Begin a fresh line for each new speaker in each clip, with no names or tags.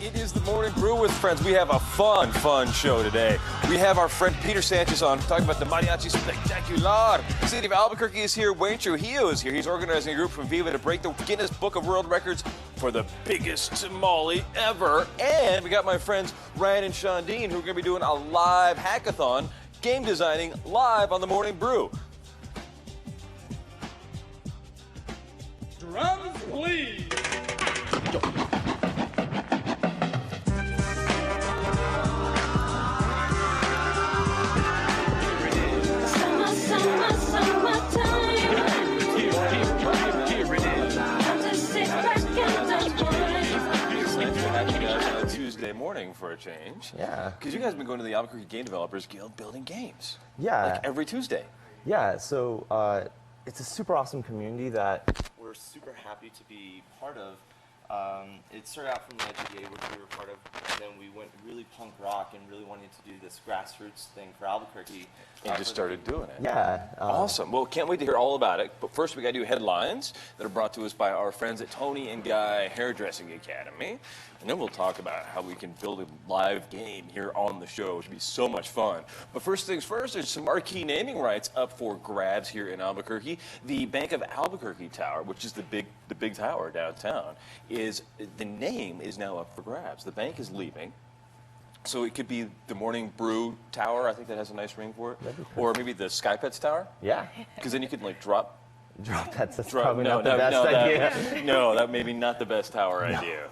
It is the Morning Brew with friends. We have a fun show today. We have our friend Peter Sanchez on talking about the Mariachi Spectacular. The city of Albuquerque is here. Wayne Trujillo is here. He's organizing a group from Viva to break the Guinness Book of World Records for the biggest tamale ever. And we got my friends Ryan and Sean Dean, who are going to be doing a live hackathon, game designing live on the Morning Brew.
Drums, please.
Tuesday morning for a change.
Yeah.
Because you guys have been going to the Albuquerque Game Developers Guild building games.
Yeah.
Like every Tuesday.
Yeah, so it's a super awesome community that we're super happy to be part of. It started out from LGA, which we were part of, and then we went really punk rock and really wanted to do this grassroots thing for Albuquerque.
And just started doing it.
Yeah.
Awesome. Well, can't wait to hear all about it. But first, we got to do headlines that are brought to us by our friends at Tony and Guy Hairdressing Academy. And then we'll talk about how we can build a live game here on the show, which would be so much fun. But first things first, there's some marquee naming rights up for grabs here in Albuquerque. The Bank of Albuquerque Tower, which is the big tower downtown, the name is now up for grabs. The bank is leaving. So it could be the Morning Brew Tower. I think that has a nice ring for it. Or maybe the Sky Pets Tower.
Yeah.
Because then you could like drop
pets. That's probably not the best idea.
No, that may be not the best tower idea.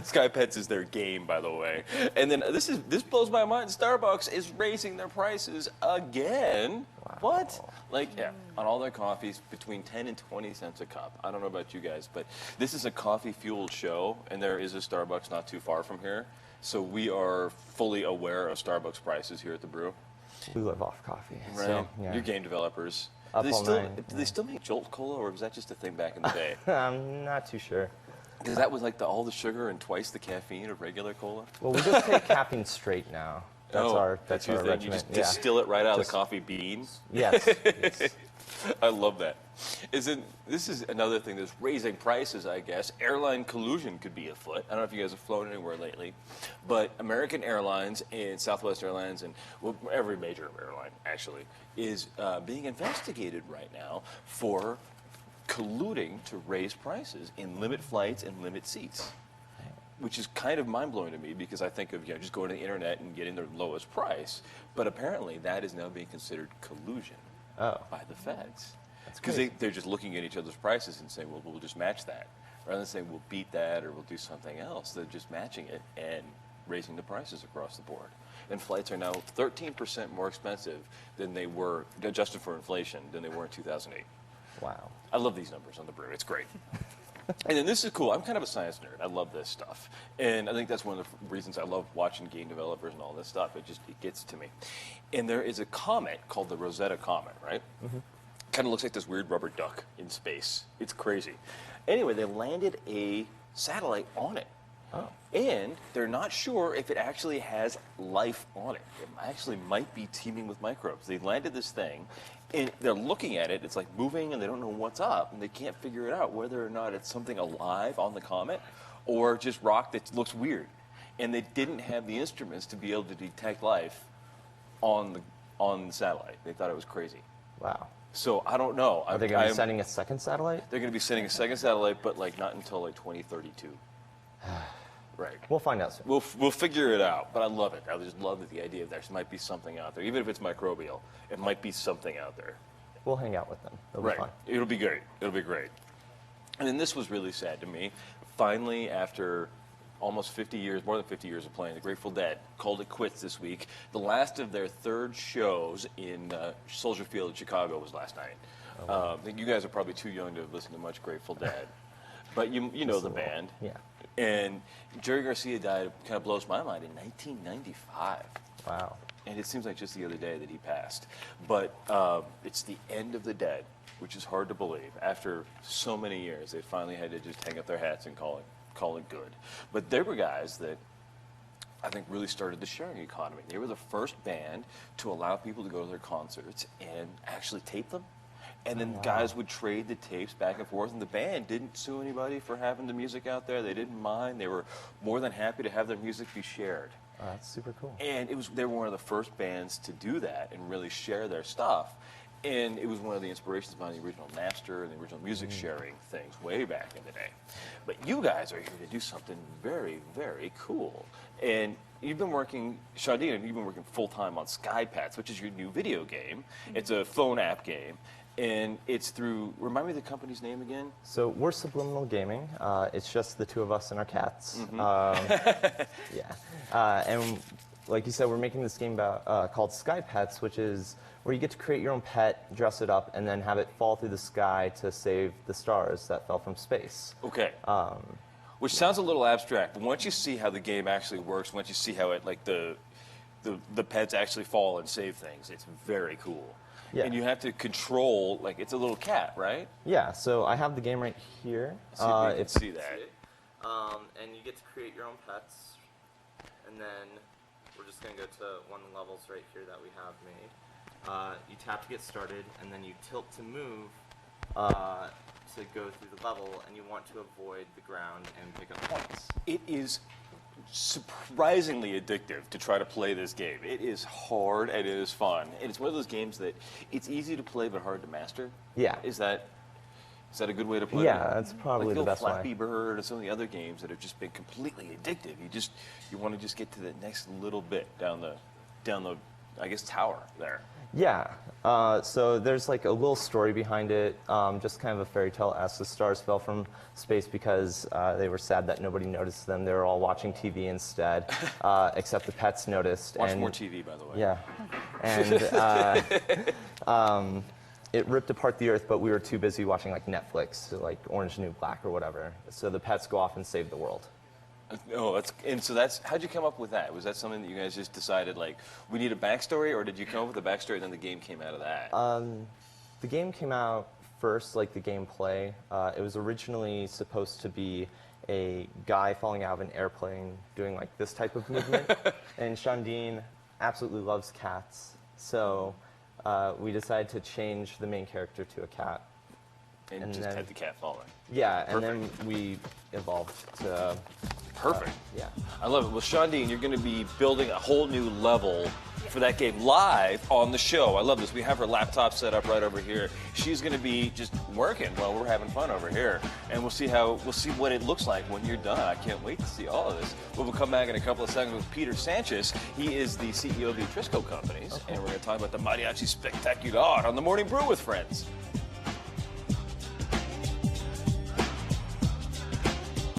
Sky Pets is their game, by the way. And then this blows my mind. Starbucks is raising their prices again. Wow. What? Like, yeah, on all their coffees between 10 and 20 cents a cup. I don't know about you guys, but this is a coffee-fueled show, and there is a Starbucks not too far from here. So we are fully aware of Starbucks prices here at the Brew.
We live off coffee.
Right.
So, yeah.
You're game developers.
Up
Do
all night.
they still make Jolt Cola, or was that just a thing back in the day?
I'm not too sure.
Because that was like all the sugar and twice the caffeine of regular cola?
Well, we just take caffeine straight now. That's our
your thing.
regimen.
You just distill it right out of the coffee beans?
Yes. Yes.
I love that. This is another thing that's raising prices, I guess. Airline collusion could be afoot. I don't know if you guys have flown anywhere lately, but American Airlines and Southwest Airlines and every major airline, actually, is being investigated right now for colluding to raise prices in limit flights and limit seats, which is kind of mind-blowing to me because I think of just going to the internet and getting the lowest price, but apparently that is now being considered collusion by the feds. Because they're just looking at each other's prices and saying, well, we'll just match that. Rather than saying, we'll beat that or we'll do something else, they're just matching it and raising the prices across the board. And flights are now 13% more expensive than they were, adjusted for inflation, than they were in 2008.
Wow.
I love these numbers on the Brew. It's great. And then this is cool. I'm kind of a science nerd. I love this stuff. And I think that's one of the reasons I love watching game developers and all this stuff. It gets to me. And there is a comet called the Rosetta Comet, right? Mm-hmm. Kind of looks like this weird rubber duck in space. It's crazy. Anyway, they landed a satellite on it. Oh. And they're not sure if it actually has life on it. It actually might be teeming with microbes. They landed this thing, and they're looking at it. It's like moving, and they don't know what's up, and they can't figure it out whether or not it's something alive on the comet or just rock that looks weird. And they didn't have the instruments to be able to detect life on the satellite. They thought it was crazy.
Wow.
So I don't know.
Are they going to be sending a second satellite?
They're going to be sending a second satellite, but like not until like 2032. Right.
We'll find out soon.
We'll figure it out, but I love it. I just love the idea that there might be something out there. Even if it's microbial, it might be something out there.
We'll hang out with them. It'll be fun.
It'll be great. It'll be great. And then this was really sad to me. Finally, after almost 50 years, more than 50 years of playing, the Grateful Dead called it quits this week. The last of their third shows in Soldier Field in Chicago was last night. Oh, wow. I think you guys are probably too young to have listened to much Grateful Dead, but you know the band. Yeah. And Jerry Garcia died, kind of blows my mind, in 1995.
Wow.
And it seems like just the other day that he passed. But it's the end of the Dead, which is hard to believe. After so many years, they finally had to just hang up their hats and call it good. But there were guys that I think really started the sharing economy. They were the first band to allow people to go to their concerts and actually tape them And then guys would trade the tapes back and forth, and the band didn't sue anybody for having the music out there. They didn't mind. They were more than happy to have their music be shared.
Oh, that's super cool.
And they were one of the first bands to do that and really share their stuff. And it was one of the inspirations behind the original Napster and the original music sharing things way back in the day. But you guys are here to do something very, very cool. And you've been working, Shadeen, you've been working full-time on Sky Pets, which is your new video game. It's a phone app game. And it's through, remind me of the company's name again?
So we're Subliminal Gaming. It's just the two of us and our cats. And like you said, we're making this game called Sky Pets, which is where you get to create your own pet, dress it up, and then have it fall through the sky to save the stars that fell from space.
Okay. Which sounds a little abstract, but once you see how the game actually works, once you see how it, like the pets actually fall and save things, it's very cool.
Yeah.
And you have to control, like, it's a little cat, right?
Yeah, so I have the game right here.
See if we can see that.
And you get to create your own pets. And then we're just going to go to one of the levels right here that we have made. You tap to get started, and then you tilt to move to go through the level, and you want to avoid the ground and pick up points.
It is surprisingly addictive to try to play this game. It is hard and it is fun. And it's one of those games that it's easy to play but hard to master.
Yeah.
Is that a good way to play it?
Yeah, that's probably
like
the best
Flappy
way.
Bird and some of the other games that have just been completely addictive. You want to just get to the next little bit down the I guess tower there.
Yeah, so there's like a little story behind it, just kind of a fairy tale as the stars fell from space because they were sad that nobody noticed them. They were all watching TV instead, except the pets noticed.
Watch more TV, by the way.
Yeah, and it ripped apart the Earth, but we were too busy watching like Netflix, so like Orange New Black or whatever. So the pets go off and save the world.
Oh, how'd you come up with that? Was that something that you guys just decided, like, we need a backstory, or did you come up with a backstory and then the game came out of that?
The game came out first, like the gameplay. It was originally supposed to be a guy falling out of an airplane doing like this type of movement. And Shadeen absolutely loves cats. So we decided to change the main character to a cat.
And just had the cat falling.
Yeah, and
Perfect.
then we evolved to...
Perfect.
Yeah.
I love it. Well, Shadeen, you're going to be building a whole new level for that game live on the show. I love this. We have her laptop set up right over here. She's going to be just working while we're having fun over here, and we'll see what it looks like when you're done. I can't wait to see all of this. We'll come back in a couple of seconds with Peter Sanchez. He is the CEO of the Trisco Companies, and we're going to talk about the Mariachi Spectacular on the Morning Brew with Friends.